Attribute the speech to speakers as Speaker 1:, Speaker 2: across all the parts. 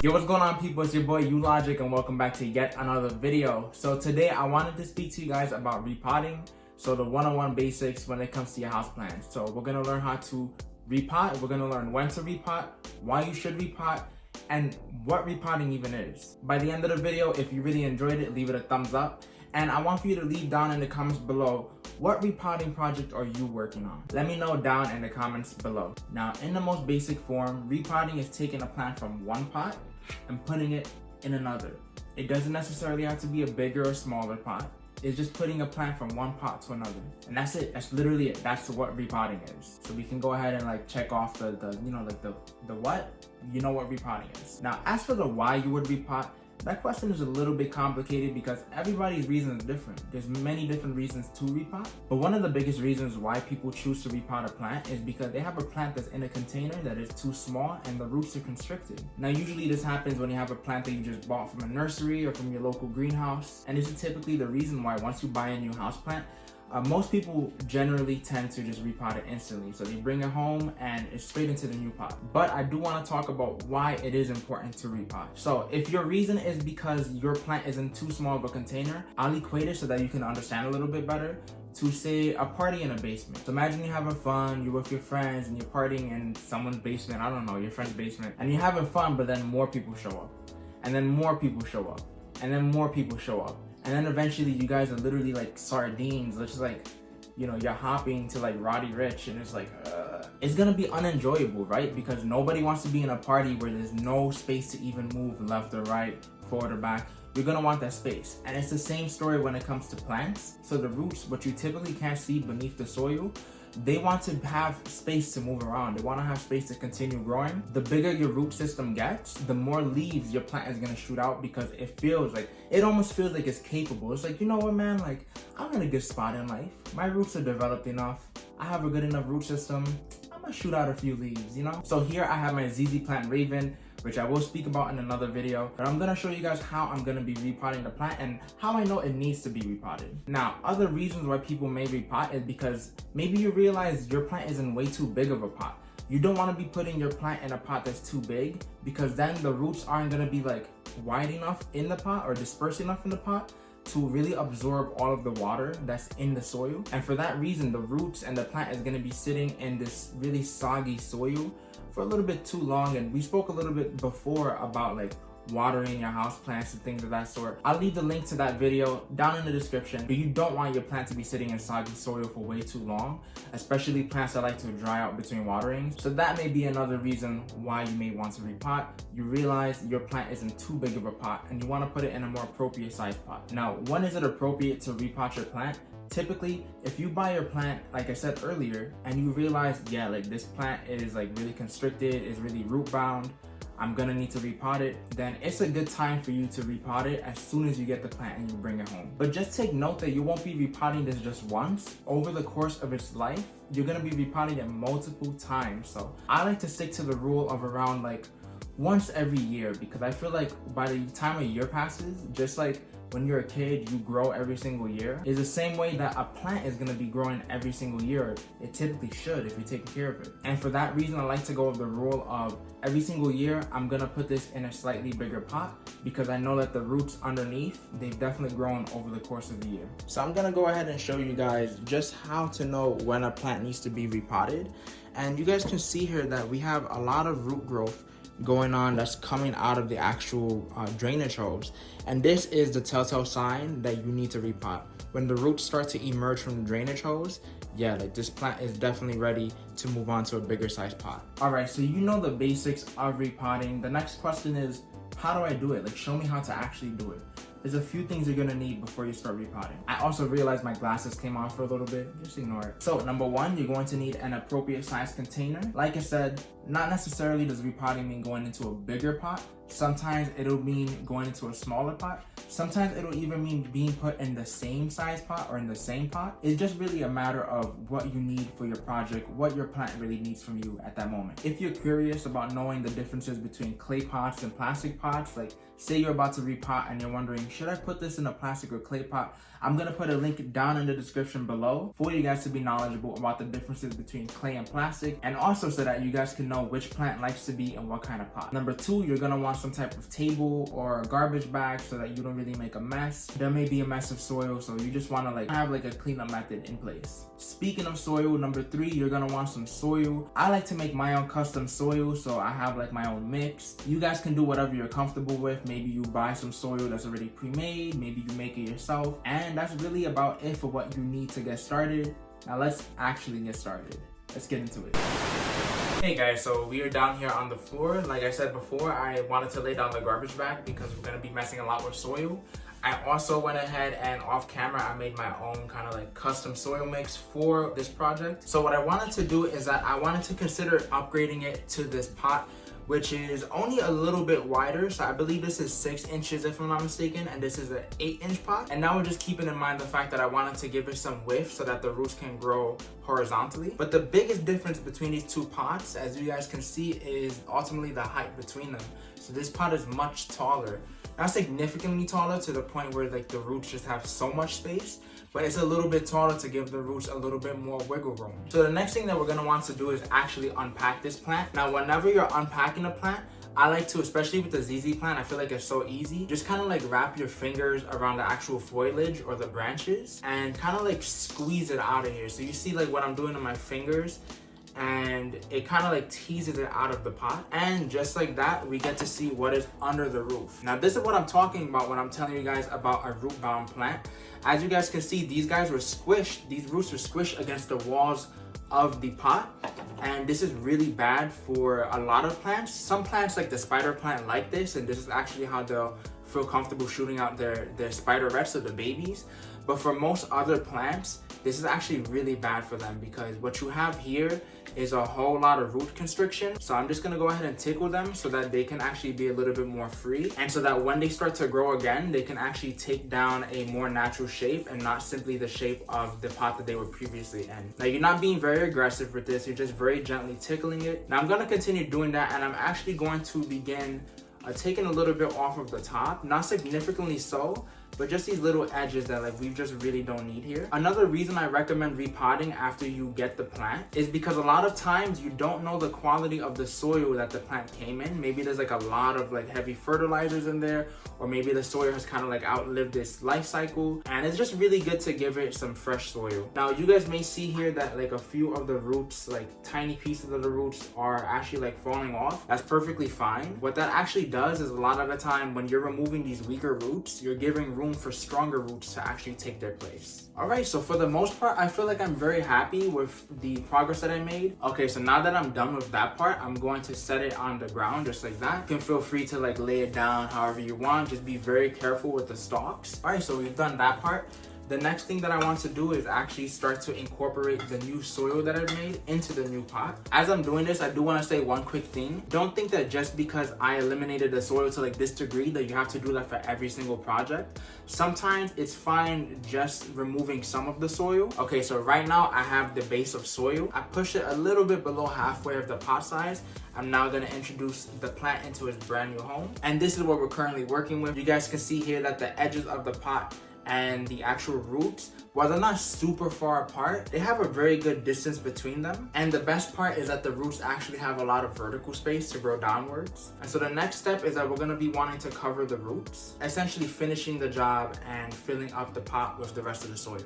Speaker 1: Yo, what's going on, people? It's your boy Logic, and welcome back to yet another video. So today I wanted to speak to you guys about repotting. So the 101 basics when it comes to your houseplants. So we're gonna learn how to repot. We're gonna learn when to repot, why you should repot, and what repotting even is. By the end of the video, if you really enjoyed it, leave it a thumbs up. And I want for you to leave down in the comments below, what repotting project are you working on? Let me know down in the comments below. Now, in the most basic form, repotting is taking a plant from one pot and putting it in another. It doesn't necessarily have to be a bigger or smaller pot. It's just putting a plant from one pot to another. And that's it. That's literally it. That's what repotting is. So we can go ahead and like check off the what? You know what repotting is. Now, as for the why you would repot, that question is a little bit complicated because everybody's reason is different. There's many different reasons to repot, but one of the biggest reasons why people choose to repot a plant is because they have a plant that's in a container that is too small and the roots are constricted. Now, usually this happens when you have a plant that you just bought from a nursery or from your local greenhouse, and this is typically the reason why once you buy a new houseplant, most people generally tend to just repot it instantly. So they bring it home and it's straight into the new pot. But I do want to talk about why it is important to repot. So if your reason is because your plant is in too small of a container, I'll equate it so that you can understand a little bit better to say a party in a basement. So imagine you're having fun, you're with your friends and you're partying in someone's basement, I don't know, your friend's basement, and you're having fun, but then more people show up. And then more people show up. And then more people show up. And then eventually you guys are literally like sardines. It's just like, you know, you're hopping to like Roddy Rich and it's like, it's gonna be unenjoyable, right? Because nobody wants to be in a party where there's no space to even move left or right, forward or back. You're gonna want that space. And it's the same story when it comes to plants. So the roots, what you typically can't see beneath the soil, they want to have space to move around. They want to have space to continue growing. The bigger your root system gets, the more leaves your plant is going to shoot out because it almost feels like it's capable. It's like, you know what, man, like I'm in a good spot in life. My roots are developed enough. I have a good enough root system. I'm going to shoot out a few leaves, you know? So here I have my ZZ plant Raven, which I will speak about in another video, but I'm gonna show you guys how I'm gonna be repotting the plant and how I know it needs to be repotted. Now, other reasons why people may repot is because maybe you realize your plant is in way too big of a pot. You don't wanna be putting your plant in a pot that's too big because then the roots aren't gonna be like wide enough in the pot or dispersed enough in the pot to really absorb all of the water that's in the soil. And for that reason, the roots and the plant is gonna be sitting in this really soggy soil for a little bit too long. And we spoke a little bit before about like watering your house plants and things of that sort. I'll leave the link to that video down in the description, but you don't want your plant to be sitting in soggy soil for way too long, especially plants that like to dry out between waterings. So that may be another reason why you may want to repot. You realize your plant is in too big of a pot and you want to put it in a more appropriate sized pot. Now, when is it appropriate to repot your plant? Typically, if you buy your plant, like I said earlier, and you realize, yeah, like this plant is like really constricted, is really root bound, I'm gonna need to repot it, then it's a good time for you to repot it as soon as you get the plant and you bring it home. But just take note that you won't be repotting this just once. Over the course of its life, you're gonna be repotting it multiple times. So I like to stick to the rule of around like once every year because I feel like by the time a year passes, just like when you're a kid, you grow every single year. It's the same way that a plant is gonna be growing every single year. It typically should if you're taking care of it. And for that reason, I like to go with the rule of every single year, I'm gonna put this in a slightly bigger pot because I know that the roots underneath, they've definitely grown over the course of the year. So I'm gonna go ahead and show you guys just how to know when a plant needs to be repotted. And you guys can see here that we have a lot of root growth going on that's coming out of the actual drainage hose, and this is the telltale sign that you need to repot. When the roots start to emerge from the drainage hose, yeah, like this plant is definitely ready to move on to a bigger size pot. All right, so you know the basics of repotting. The next question is, how do I do it? Like, show me how to actually do it. There's a few things you're gonna need before you start repotting. I also realized my glasses came off for a little bit, just ignore it. So number one, you're going to need an appropriate size container. Like I said, not necessarily does repotting mean going into a bigger pot. Sometimes it'll mean going into a smaller pot. Sometimes it'll even mean being put in the same size pot or in the same pot. It's just really a matter of what you need for your project, what your plant really needs from you at that moment. If you're curious about knowing the differences between clay pots and plastic pots, like say you're about to repot and you're wondering, should I put this in a plastic or clay pot? I'm gonna put a link down in the description below for you guys to be knowledgeable about the differences between clay and plastic, and also so that you guys can know which plant likes to be in what kind of pot. Number 2, you're gonna want some type of table or a garbage bag so that you don't really make a mess. There may be a mess of soil, so you just wanna have a cleanup method in place. Speaking of soil, number 3, you're gonna want some soil. I like to make my own custom soil, so I have my own mix. You guys can do whatever you're comfortable with. Maybe you buy some soil that's already pre-made, maybe you make it yourself, and that's really about it for what you need to get started. Now let's actually get started. Let's get into it. Hey guys, so we are down here on the floor. Like I said before, I wanted to lay down the garbage bag because we're gonna be messing a lot with soil. I also went ahead and off camera, I made my own kind of custom soil mix for this project. So what I wanted to do is that I wanted to consider upgrading it to this pot, which is only a little bit wider. So I believe this is 6 inches if I'm not mistaken, and this is an 8-inch pot. And now we're just keeping in mind the fact that I wanted to give it some width so that the roots can grow horizontally. But the biggest difference between these two pots, as you guys can see, is ultimately the height between them. So this pot is much taller. Not significantly taller to the point where the roots just have so much space, but it's a little bit taller to give the roots a little bit more wiggle room. So the next thing that we're gonna want to do is actually unpack this plant. Now, whenever you're unpacking a plant, I like to, especially with the ZZ plant, I feel like it's so easy. Just kind of wrap your fingers around the actual foliage or the branches and kind of squeeze it out of here. So you see what I'm doing to my fingers, and it kind of teases it out of the pot, and just like that we get to see what is under the roof. Now this is what I'm talking about when I'm telling you guys about a root bound plant. As you guys can see, these roots were squished against the walls of the pot, and this is really bad for a lot of plants. Some plants like the spider plant like this, and this is actually how they'll feel comfortable shooting out their spiderets, or the babies. But for most other plants, this is actually really bad for them, because what you have here is a whole lot of root constriction. So I'm just gonna go ahead and tickle them so that they can actually be a little bit more free, and so that when they start to grow again, they can actually take down a more natural shape and not simply the shape of the pot that they were previously in. Now you're not being very aggressive with this, you're just very gently tickling it. Now I'm gonna continue doing that, and I'm actually going to begin taking a little bit off of the top, not significantly so, but just these little edges that we just really don't need here. Another reason I recommend repotting after you get the plant is because a lot of times you don't know the quality of the soil that the plant came in. Maybe there's a lot of heavy fertilizers in there, or maybe the soil has kind of outlived its life cycle, and it's just really good to give it some fresh soil. Now you guys may see here that a few of the roots, tiny pieces of the roots, are actually falling off. That's perfectly fine. What that actually does is a lot of the time when you're removing these weaker roots, you're giving room for stronger roots to actually take their place. Alright, so for the most part, I feel I'm very happy with the progress that I made. Okay, so now that I'm done with that part, I'm going to set it on the ground just like that. You can feel free to lay it down however you want. Just be very careful with the stalks. Alright, so we've done that part. The next thing that I want to do is actually start to incorporate the new soil that I've made into the new pot. As I'm doing this, I do want to say one quick thing. Don't think that just because I eliminated the soil to this degree that you have to do that for every single project. Sometimes it's fine just removing some of the soil. Okay, so right now I have the base of soil. I push it a little bit below halfway of the pot size. I'm now going to introduce the plant into its brand new home. And this is what we're currently working with. You guys can see here that the edges of the pot and the actual roots, while they're not super far apart, they have a very good distance between them. And the best part is that the roots actually have a lot of vertical space to grow downwards. And so the next step is that we're gonna be wanting to cover the roots, essentially finishing the job and filling up the pot with the rest of the soil.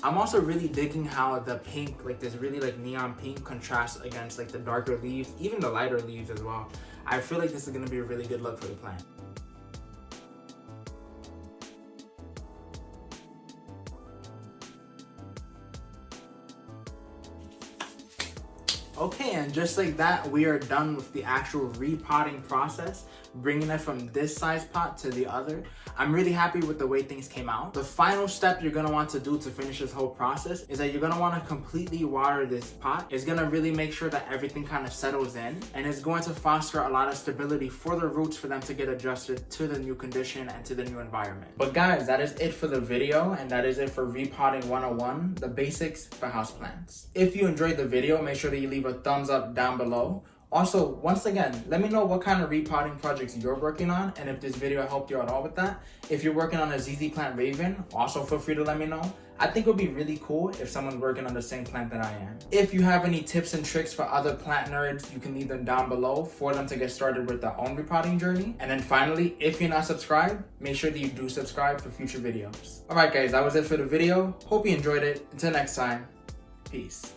Speaker 1: I'm also really digging how the pink, this really neon pink, contrasts against the darker leaves, even the lighter leaves as well. I feel this is gonna be a really good look for the plant. Okay, and just like that, we are done with the actual repotting process, bringing it from this size pot to the other. I'm really happy with the way things came out. The final step you're gonna want to do to finish this whole process is that you're gonna want to completely water this pot. It's gonna really make sure that everything kind of settles in, and it's going to foster a lot of stability for the roots for them to get adjusted to the new condition and to the new environment. But guys, that is it for the video, and that is it for Repotting 101, the basics for houseplants. If you enjoyed the video, make sure that you leave a thumbs up down below. Also, once again, let me know what kind of repotting projects you're working on and if this video helped you at all with that. If you're working on a ZZ plant Raven, also feel free to let me know. I think it would be really cool if someone's working on the same plant that I am. If you have any tips and tricks for other plant nerds, you can leave them down below for them to get started with their own repotting journey. And then finally, if you're not subscribed, make sure that you do subscribe for future videos. Alright guys, that was it for the video. Hope you enjoyed it. Until next time, peace.